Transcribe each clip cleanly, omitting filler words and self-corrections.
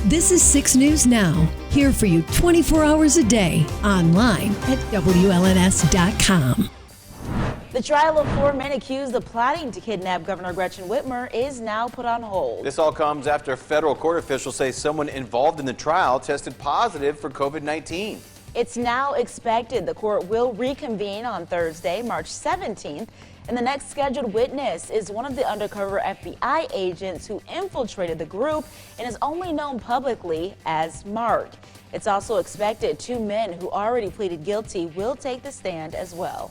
This is 6 News Now, here for you 24 hours a day, online at WLNS.com. The trial of 4 men accused of plotting to kidnap Governor Gretchen Whitmer is now put on hold. This all comes after federal court officials say someone involved in the trial tested positive for COVID-19. It's now expected the court will reconvene on Thursday, March 17th, and the next scheduled witness is one of the undercover FBI agents who infiltrated the group and is only known publicly as Mark. It's also expected 2 men who already pleaded guilty will take the stand as well.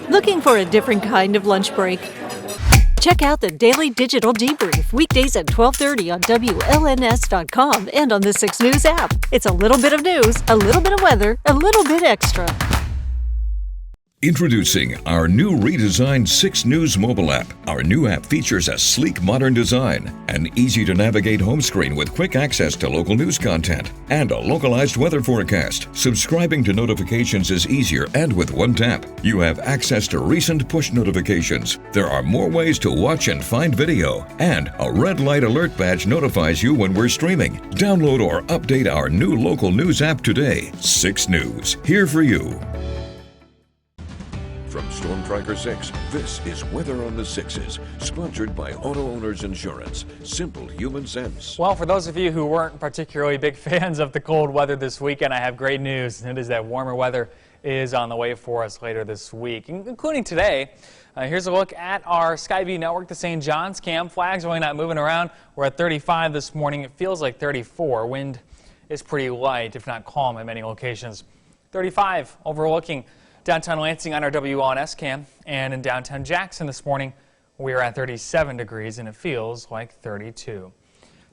Looking for a different kind of lunch break? Check out the Daily Digital Debrief weekdays at 12:30 on WLNS.com and on the 6 News app. It's a little bit of news, a little bit of weather, a little bit extra. Introducing our new redesigned 6 News mobile app. Our new app features a sleek, modern design, an easy-to-navigate home screen with quick access to local news content, and a localized weather forecast. Subscribing to notifications is easier, and with one tap, you have access to recent push notifications. There are more ways to watch and find video, and a red light alert badge notifies you when we're streaming. Download or update our new local news app today. 6 News, here for you. From Storm Tracker 6, this is Weather on the Sixes, sponsored by Auto Owners Insurance. Simple human sense. Well, for those of you who weren't particularly big fans of the cold weather this weekend, I have great news. It is that warmer weather is on the way for us later this week, including today. Here's a look at our Skyview network, the St. John's cam. Flags really not moving around. We're at 35 this morning. It feels like 34. Wind is pretty light, if not calm, at many locations. 35 overlooking downtown Lansing on our WLNS cam, and in downtown Jackson this morning, we are at 37 degrees and it feels like 32.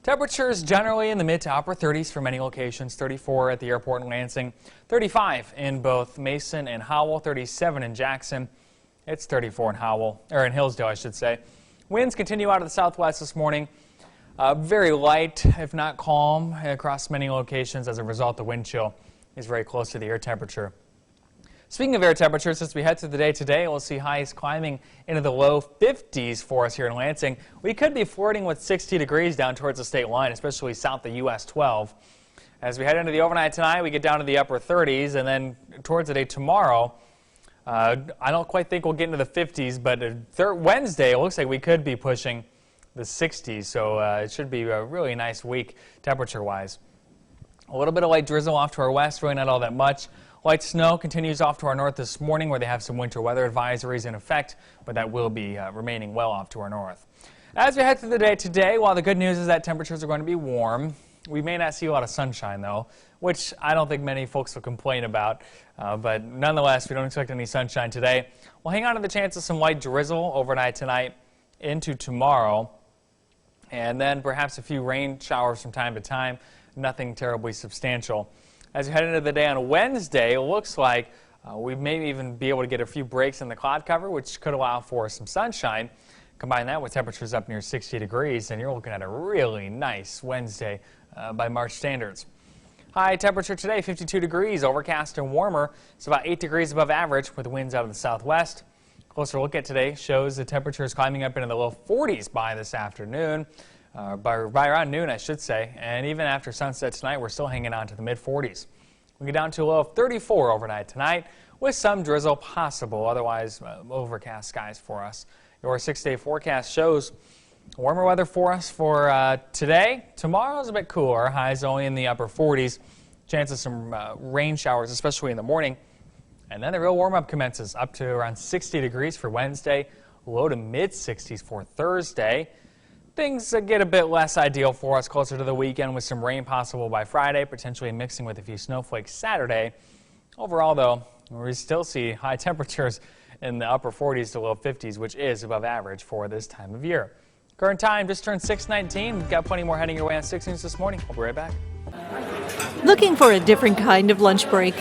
Temperatures generally in the mid to upper 30s for many locations. 34 at the airport in Lansing, 35 in both Mason and Howell, 37 in Jackson. It's 34 in Howell, or in Hillsdale, I should say. Winds continue out of the southwest this morning. Very light, if not calm, across many locations. As a result, the wind chill is very close to the air temperature. Speaking of air temperatures, as we head through the day today, we'll see highs climbing into the low 50s for us here in Lansing. We could be flirting with 60 degrees down towards the state line, especially south of US 12. As we head into the overnight tonight, we get down to the upper 30s, and then towards the day tomorrow, I don't quite think we'll get into the 50s, but Wednesday, it looks like we could be pushing the 60s, so it should be a really nice week temperature-wise. A little bit of light drizzle off to our west, really not all that much. Light snow continues off to our north this morning, where they have some winter weather advisories in effect, but that will be remaining well off to our north. As we head through the day today, while the good news is that temperatures are going to be warm, we may not see a lot of sunshine, though, which I don't think many folks will complain about. But nonetheless, we don't expect any sunshine today. We'll hang on to the chance of some light drizzle overnight tonight into tomorrow, and then perhaps a few rain showers from time to time. Nothing terribly substantial. As we head into the day on Wednesday, it looks like we may even be able to get a few breaks in the cloud cover, which could allow for some sunshine. Combine that with temperatures up near 60 degrees, and you're looking at a really nice Wednesday by March standards. High temperature today, 52 degrees, overcast and warmer. It's about 8 degrees above average with winds out of the southwest. Closer look at today shows the temperatures climbing up into the low 40s by this afternoon. By around noon, I should say, and even after sunset tonight, we're still hanging on to the mid-40s. We get down to a low of 34 overnight tonight, with some drizzle possible, otherwise overcast skies for us. Your 6-day forecast shows warmer weather for us for today. Tomorrow's a bit cooler, highs only in the upper 40s. Chance of some rain showers, especially in the morning. And then the real warm-up commences, up to around 60 degrees for Wednesday, low to mid-60s for Thursday. Things get a bit less ideal for us closer to the weekend, with some rain possible by Friday, potentially mixing with a few snowflakes Saturday. Overall, though, we still see high temperatures in the upper 40s to low 50s, which is above average for this time of year. Current time just turned 6:19. We've got plenty more heading your way on 6 News this morning. We'll be right back. Looking for a different kind of lunch break?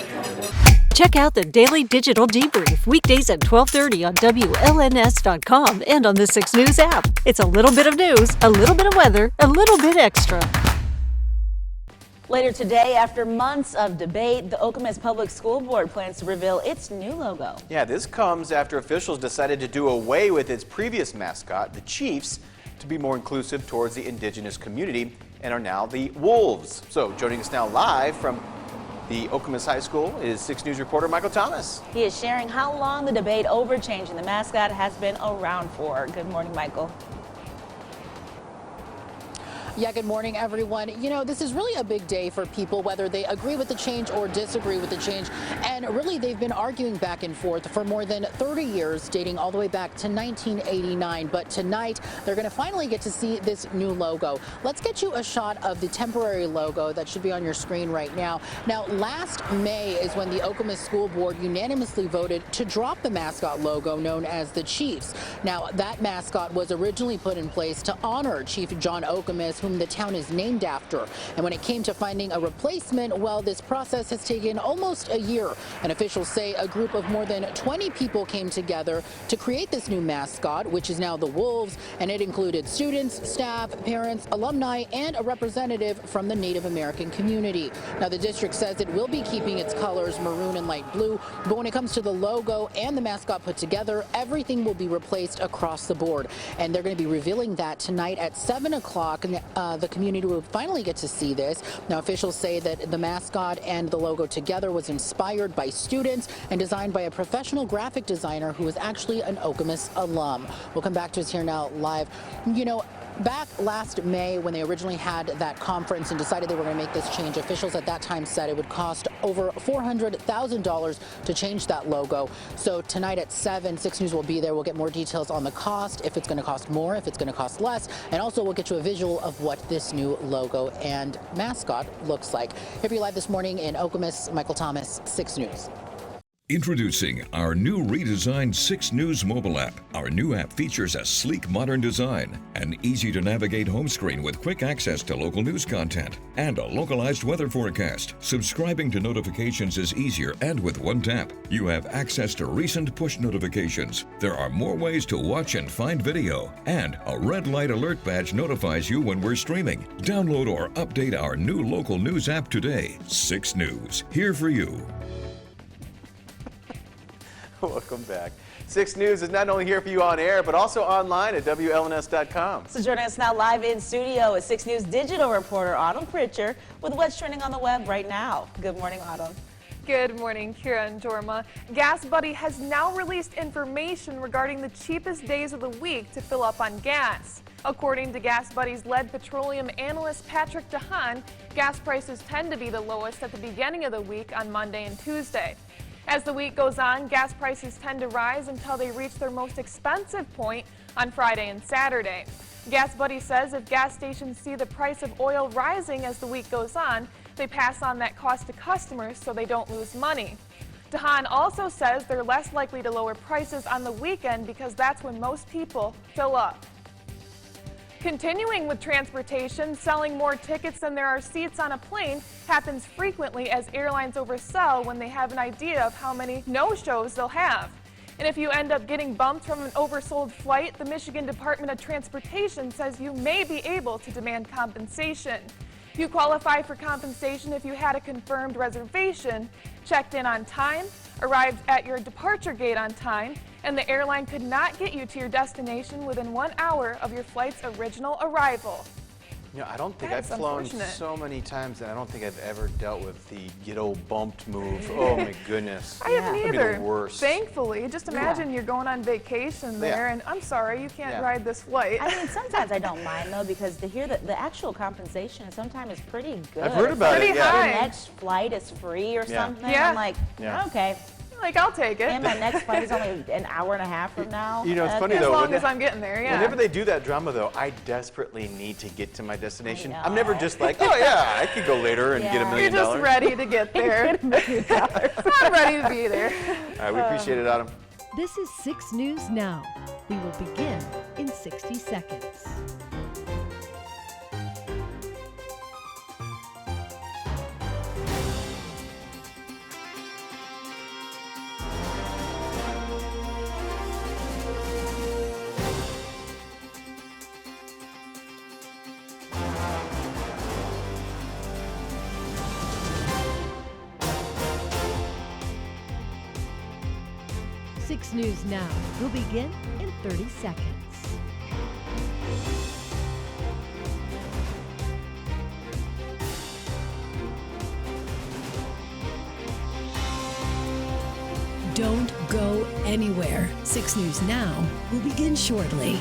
Check out the Daily Digital Debrief weekdays at 12:30 on WLNS.com and on the 6 News app. It's a little bit of news, a little bit of weather, a little bit extra. Later today, after months of debate, the Okemos Public School Board plans to reveal its new logo. Yeah, this comes after officials decided to do away with its previous mascot, the Chiefs, to be more inclusive towards the indigenous community and are now the Wolves. So joining us now live from the Okemos High School is 6 News reporter Michael Thomas. He is sharing how long the debate over changing the mascot has been around for. Good morning, Michael. Yeah, good morning, everyone. You know, this is really a big day for people, whether they agree with the change or disagree with the change. And really, they've been arguing back and forth for more than 30 years, dating all the way back to 1989. But tonight, they're going to finally get to see this new logo. Let's get you a shot of the temporary logo that should be on your screen right now. Now, last May is when the Okemos School Board unanimously voted to drop the mascot logo known as the Chiefs. Now, that mascot was originally put in place to honor Chief John Okemos, whom the town is named after. And when it came to finding a replacement, well, this process has taken almost a year. And officials say a group of more than 20 people came together to create this new mascot, which is now the Wolves, and it included students, staff, parents, alumni, and a representative from the Native American community. Now, the district says it will be keeping its colors, maroon and light blue, but when it comes to the logo and the mascot put together, everything will be replaced across the board. And they're going to be revealing that tonight at 7 o'clock. The community will finally get to see this. Now, officials say that the mascot and the logo together was inspired by students and designed by a professional graphic designer who is actually an Okemos alum. We'll come back to us here now live. You know, back last May, when they originally had that conference and decided they were going to make this change, officials at that time said it would cost over $400,000 to change that logo. So tonight at 7, 6 News will be there. We'll get more details on the cost, if it's going to cost more, if it's going to cost less, and also we'll get you a visual of what this new logo and mascot looks like. Here for you live this morning in Okemos, Michael Thomas, 6 News. Introducing our new redesigned 6 News mobile app. Our new app features a sleek, modern design, an easy-to-navigate home screen with quick access to local news content, and a localized weather forecast. Subscribing to notifications is easier, and with one tap, you have access to recent push notifications. There are more ways to watch and find video, and a red light alert badge notifies you when we're streaming. Download or update our new local news app today. 6 News, here for you. Welcome back. 6 News is not only here for you on air, but also online at WLNS.com. So joining us now live in studio is 6 News digital reporter Autumn Pritchard with what's trending on the web right now. Good morning, Autumn. Good morning, Kira and Jorma. GasBuddy has now released information regarding the cheapest days of the week to fill up on gas. According to GasBuddy's lead petroleum analyst Patrick DeHaan, gas prices tend to be the lowest at the beginning of the week on Monday and Tuesday. As the week goes on, gas prices tend to rise until they reach their most expensive point on Friday and Saturday. GasBuddy says if gas stations see the price of oil rising as the week goes on, they pass on that cost to customers so they don't lose money. DeHaan also says they're less likely to lower prices on the weekend because that's when most people fill up. Continuing with transportation, selling more tickets than there are seats on a plane happens frequently as airlines oversell when they have an idea of how many no-shows they'll have. And if you end up getting bumped from an oversold flight, the Michigan Department of Transportation says you may be able to demand compensation. You qualify for compensation if you had a confirmed reservation, checked in on time, arrived at your departure gate on time, and the airline could not get you to your destination within 1 hour of your flight's original arrival. You know, I don't think I've flown so many times that I don't think I've ever dealt with the get old bumped move. Oh my goodness. I haven't either. That'd be the worst. Thankfully, just imagine you're going on vacation there and I'm sorry, you can't ride this flight. I mean, sometimes I don't mind though because to hear that the actual compensation sometimes is pretty good. I've heard about it. Your next flight is free or something. I'm like, okay. Like, I'll take it. And my next flight is only an hour and a half from now. You know, it's funny though. As long as I'm getting there, Whenever they do that drama though, I desperately need to get to my destination. I'm never just like, oh yeah, I could go later and get $1 million. You're just ready to get there. I'm ready to be there. All right, we appreciate it, Autumn. This is 6 News Now. We will begin in 60 seconds. Six News Now will begin in 30 seconds. Don't go anywhere. 6 News Now will begin shortly.